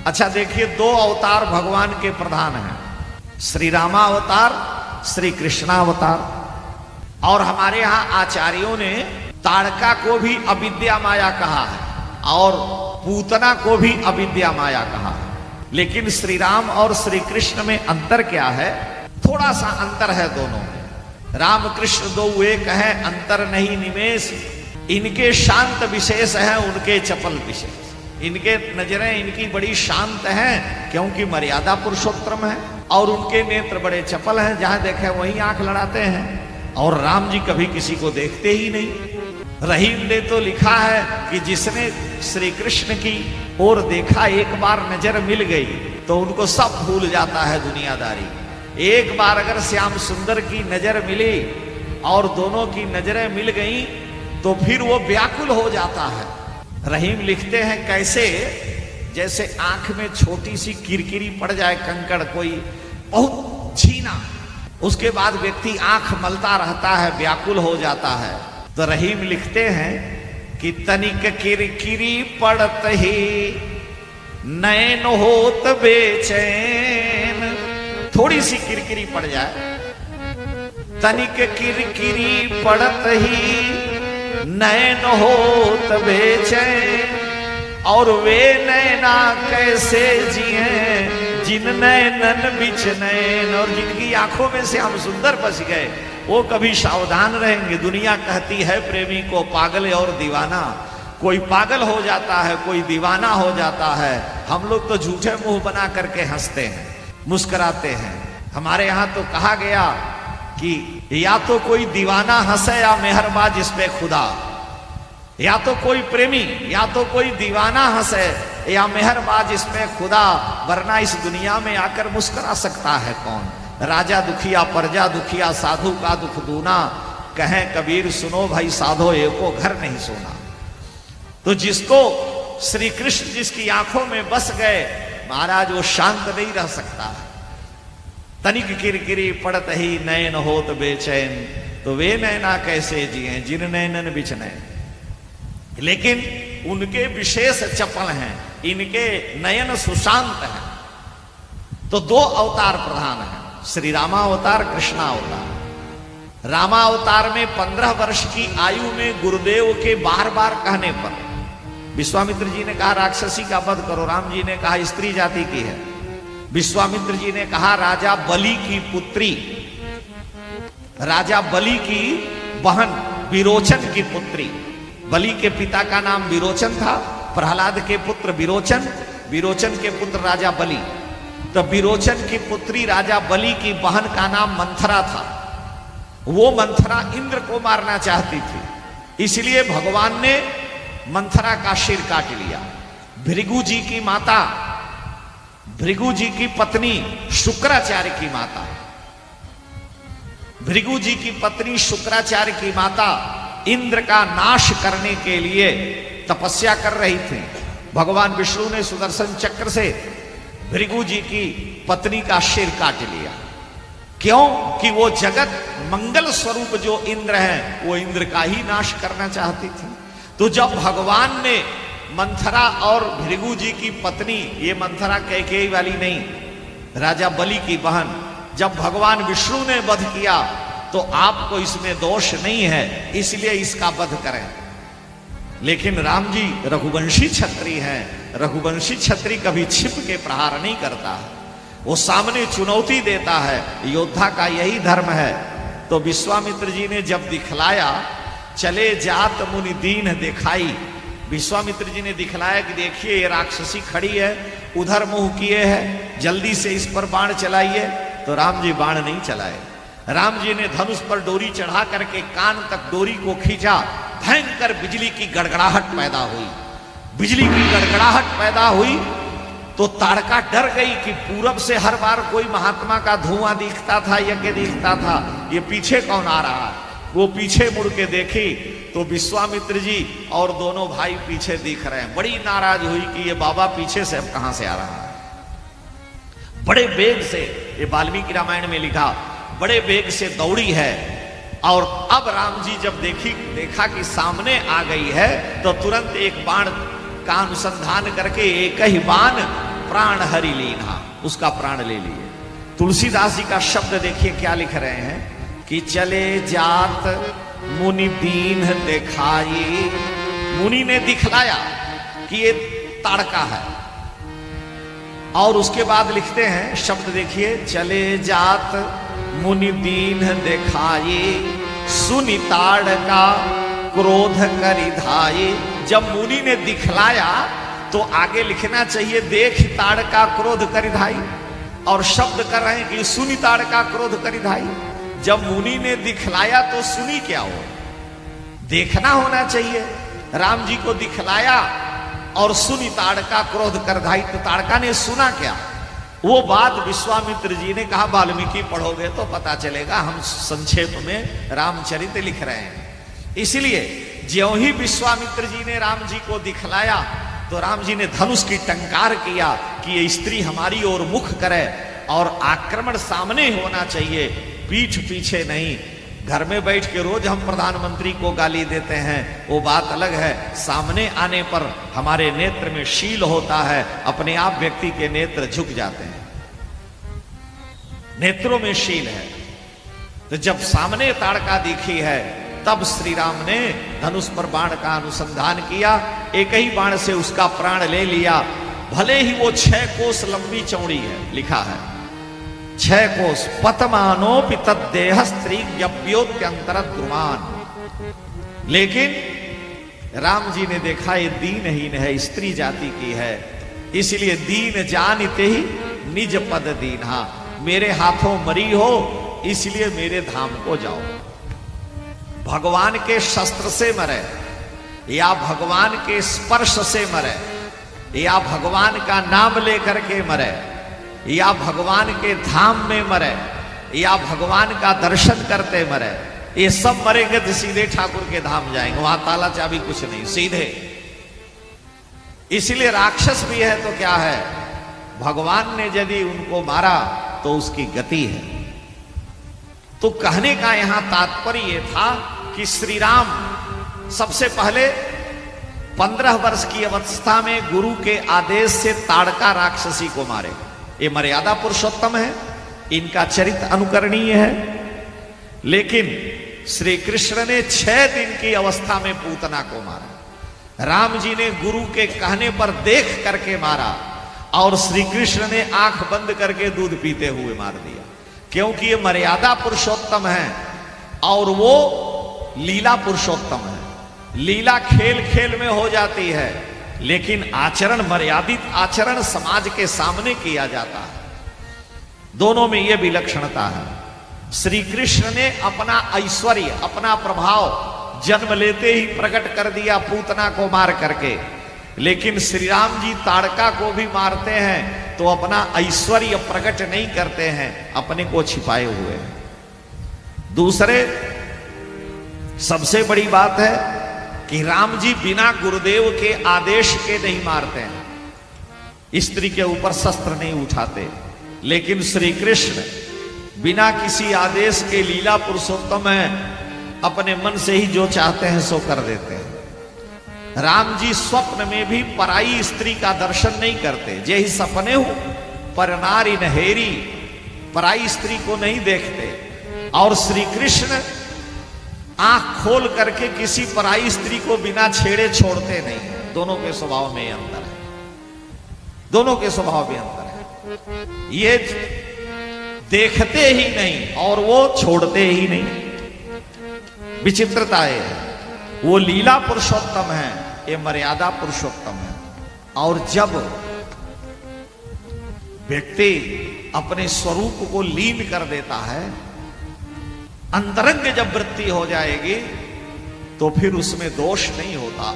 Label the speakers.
Speaker 1: अच्छा देखिए, दो अवतार भगवान के प्रधान हैं, श्री रामावतार, श्री कृष्णावतार। और हमारे यहां आचार्यों ने ताड़का को भी अविद्या माया कहा है और पूतना को भी अविद्या माया कहा है। लेकिन श्री राम और श्री कृष्ण में अंतर क्या है? थोड़ा सा अंतर है दोनों में। राम कृष्ण दो एक है, अंतर नहीं निमेष। इनके शांत विशेष है, उनके चपल विशेष। इनके नजरें इनकी बड़ी शांत हैं क्योंकि मर्यादा पुरुषोत्तम है, और उनके नेत्र बड़े चपल हैं, जहां देखे वहीं आंख लड़ाते हैं। और राम जी कभी किसी को देखते ही नहीं। रहीम ने तो लिखा है कि जिसने श्री कृष्ण की ओर देखा, एक बार नजर मिल गई तो उनको सब भूल जाता है दुनियादारी। एक बार अगर श्याम सुंदर की नजर मिली और दोनों की नजरें मिल गई तो फिर वो व्याकुल हो जाता है। रहीम लिखते हैं कैसे, जैसे आंख में छोटी सी किरकिरी पड़ जाए, कंकड़ कोई बहुत छीना, उसके बाद व्यक्ति आंख मलता रहता है, व्याकुल हो जाता है। तो रहीम लिखते हैं कि तनिक किरकिरी पड़त ही नैन होत बेचैन। थोड़ी सी किरकिरी पड़ जाए, तनिक किरकिरी पड़त ही नैन होत बेचैन। और वे नैना कैसे जिए जिन नैनन बिच नैन। और जिनकी आंखों में से हम सुंदर बस गए वो कभी सावधान रहेंगे। दुनिया कहती है प्रेमी को पागल और दीवाना। कोई पागल हो जाता है, कोई दीवाना हो जाता है। हम लोग तो झूठे मुंह बना करके हंसते हैं, मुस्कुराते हैं। हमारे यहां तो कहा गया कि या तो कोई दीवाना हंसे या मेहरबान जिस पे खुदा। या तो कोई प्रेमी या तो कोई दीवाना हंसे या मेहरबान जिसमें खुदा, वरना इस दुनिया में आकर मुस्कुरा सकता है कौन? राजा दुखिया प्रजा दुखिया, साधु का दुख दूना। कहें कबीर सुनो भाई साधो, एको घर नहीं सोना। तो जिसको श्री कृष्ण जिसकी आंखों में बस गए महाराज, वो शांत नहीं रह सकता। तनिक किरकिरी पड़त ही नैन होत बेचैन। तो वे नैना कैसे जिए जिन नैनन बिच नैन। लेकिन उनके विशेष चपल हैं, इनके नयन सुशांत हैं। तो दो अवतार प्रधान हैं, श्री रामावतार, कृष्णावतार। रामावतार में 15 वर्ष की आयु में गुरुदेव के बार बार कहने पर विश्वामित्र जी ने कहा राक्षसी का वध करो, राम जी ने कहा स्त्री जाति की है। विश्वामित्र जी ने कहा राजा बलि की पुत्री, राजा बलि की बहन विरोचन की पुत्री। बलि के पिता का नाम विरोचन था, प्रहलाद के पुत्र विरोचन, विरोचन के पुत्र राजा बलि। तो विरोचन की पुत्री राजा बलि की बहन का नाम मंथरा था। वो मंथरा इंद्र को मारना चाहती थी, इसलिए भगवान ने मंथरा का सिर काट लिया। भृगु जी की माता, भृगु जी की पत्नी शुक्राचार्य की माता, भृगु जी की पत्नी शुक्राचार्य की माता इंद्र का नाश करने के लिए तपस्या कर रही थी। भगवान विष्णु ने सुदर्शन चक्र से भृगु जी की पत्नी का सिर काट लिया। क्यों? कि वो जगत मंगल स्वरूप जो इंद्र है वो इंद्र का ही नाश करना चाहती थी। तो जब भगवान ने मंथरा और भृगु जी की पत्नी, ये मंथरा कैकेयी वाली नहीं, राजा बलि की बहन, जब भगवान विष्णु ने वध किया तो आपको इसमें दोष नहीं है, इसलिए इसका वध करें। लेकिन राम जी रघुवंशी क्षत्रिय हैं। रघुवंशी क्षत्रिय कभी छिप के प्रहार नहीं करता, वो सामने चुनौती देता है। योद्धा का यही धर्म है। तो विश्वामित्र जी ने जब दिखलाया, चले जात मुनि दीन दिखाई। विश्वामित्र जी ने दिखलाया कि देखिए ये राक्षसी खड़ी है, उधर मुंह किए है, जल्दी से इस पर बाण चलाइए। तो राम जी बाण नहीं चलाए। राम जी ने धनुष पर डोरी चढ़ा करके कान तक डोरी को खींचा। भयंकर बिजली की गड़गड़ाहट पैदा हुई। बिजली की गड़गड़ाहट पैदा हुई तो ताड़का डर गई कि पूरब से हर बार कोई महात्मा का धुआं दिखता था, यज्ञ दिखता था, ये पीछे कौन आ रहा है? वो पीछे मुड़ के देखी तो विश्वामित्र जी और दोनों भाई पीछे दिख रहे हैं। बड़ी नाराज हुई कि ये बाबा पीछे से अब कहां से आ रहा है। बड़े वेग से, ये वाल्मीकि रामायण में लिखा, बड़े वेग से दौड़ी है। और अब राम जी जब देखा कि सामने आ गई है तो तुरंत एक बाण का अनुसंधान करके एक ही बाण प्राण हरि लीना, उसका प्राण ले लिए। तुलसीदास जी का शब्द देखिए क्या लिख रहे हैं कि चले जात मुनि दीन दिखाई, मुनि ने दिखलाया कि ये ताड़का है। और उसके बाद लिखते हैं शब्द देखिए, चले जात मुनि दीन दिखाई, सुनि ताड़का क्रोध करि धाई। जब मुनि ने दिखलाया तो आगे लिखना चाहिए देख ताड़का क्रोध करि धाई, और शब्द कर रहे हैं कि सुनि ताड़का क्रोध करि धाई। जब मुनि ने दिखलाया तो सुनी क्या हो, देखना होना चाहिए। राम जी को दिखलाया और सुनि ताड़का क्रोध कर धाई, तो ताड़का ने सुना क्या? वो बात विश्वामित्र जी ने कहा वाल्मीकि पढ़ोगे तो पता चलेगा, हम संक्षेप में रामचरित लिख रहे हैं। इसलिए ज्यों ही विश्वामित्र जी ने राम जी को दिखलाया तो राम जी ने धनुष की टंकार किया कि ये स्त्री हमारी ओर मुख करे, और आक्रमण सामने होना चाहिए, पीठ पीछे नहीं। घर में बैठ के रोज हम प्रधानमंत्री को गाली देते हैं, वो बात अलग है। सामने आने पर हमारे नेत्र में शील होता है, अपने आप व्यक्ति के नेत्र झुक जाते हैं, नेत्रों में शील है। तो जब सामने ताड़का दिखी है तब श्री राम ने धनुष पर बाण का अनुसंधान किया, एक ही बाण से उसका प्राण ले लिया। भले ही वो 6 कोस लंबी चौड़ी है, लिखा है 6 कोस, पतमानोपि तद्देह स्त्री यव्योत्यंतर द्रुमान। लेकिन राम जी ने देखा ये दीनहीन है, स्त्री जाति की है, इसलिए दीन जानते ही निज पद दीन्हा, मेरे हाथों मरी हो इसलिए मेरे धाम को जाओ। भगवान के शस्त्र से मरे, या भगवान के स्पर्श से मरे, या भगवान का नाम लेकर के मरे, या भगवान के धाम में मरे, या भगवान का दर्शन करते मरे, ये सब मरेंगे तो सीधे ठाकुर के धाम जाएंगे, वहां ताला चाबी कुछ नहीं, सीधे। इसलिए राक्षस भी है तो क्या है, भगवान ने यदि उनको मारा तो उसकी गति है। तो कहने का यहां तात्पर्य यह था कि श्री राम सबसे पहले 15 वर्ष की अवस्था में गुरु के आदेश से ताड़का राक्षसी को मारे। ये मर्यादा पुरुषोत्तम है, इनका चरित्र अनुकरणीय है। लेकिन श्री कृष्ण ने 6 दिन की अवस्था में पूतना को मारा। राम जी ने गुरु के कहने पर देख करके मारा, और श्री कृष्ण ने आंख बंद करके दूध पीते हुए मार दिया, क्योंकि ये मर्यादा पुरुषोत्तम है और वो लीला पुरुषोत्तम है। लीला खेल खेल में हो जाती है, लेकिन आचरण, मर्यादित आचरण समाज के सामने किया जाता है। दोनों में यह विलक्षणता है। श्री कृष्ण ने अपना ऐश्वर्य, अपना प्रभाव जन्म लेते ही प्रकट कर दिया पूतना को मार करके, लेकिन श्री राम जी ताड़का को भी मारते हैं तो अपना ऐश्वर्य प्रकट नहीं करते हैं, अपने को छिपाए हुए हैं। दूसरे सबसे बड़ी बात है कि राम जी बिना गुरुदेव के आदेश के नहीं मारते हैं, स्त्री के ऊपर शस्त्र नहीं उठाते। लेकिन श्री कृष्ण बिना किसी आदेश के लीला पुरुषोत्तम है, अपने मन से ही जो चाहते हैं सो कर देते हैं। राम जी स्वप्न में भी पराई स्त्री का दर्शन नहीं करते, जे ही सपने हो पर नारी नहेरी, पराई स्त्री को नहीं देखते। और श्री कृष्ण आंख खोल करके किसी पराई स्त्री को बिना छेड़े छोड़ते नहीं। दोनों के स्वभाव में अंतर है, दोनों के स्वभाव में अंतर है। ये देखते ही नहीं और वो छोड़ते ही नहीं। विचित्रता है, वो लीला पुरुषोत्तम है, ये मर्यादा पुरुषोत्तम है। और जब व्यक्ति अपने स्वरूप को लीन कर देता है, अंतरंग जब वृत्ति हो जाएगी तो फिर उसमें दोष नहीं होता।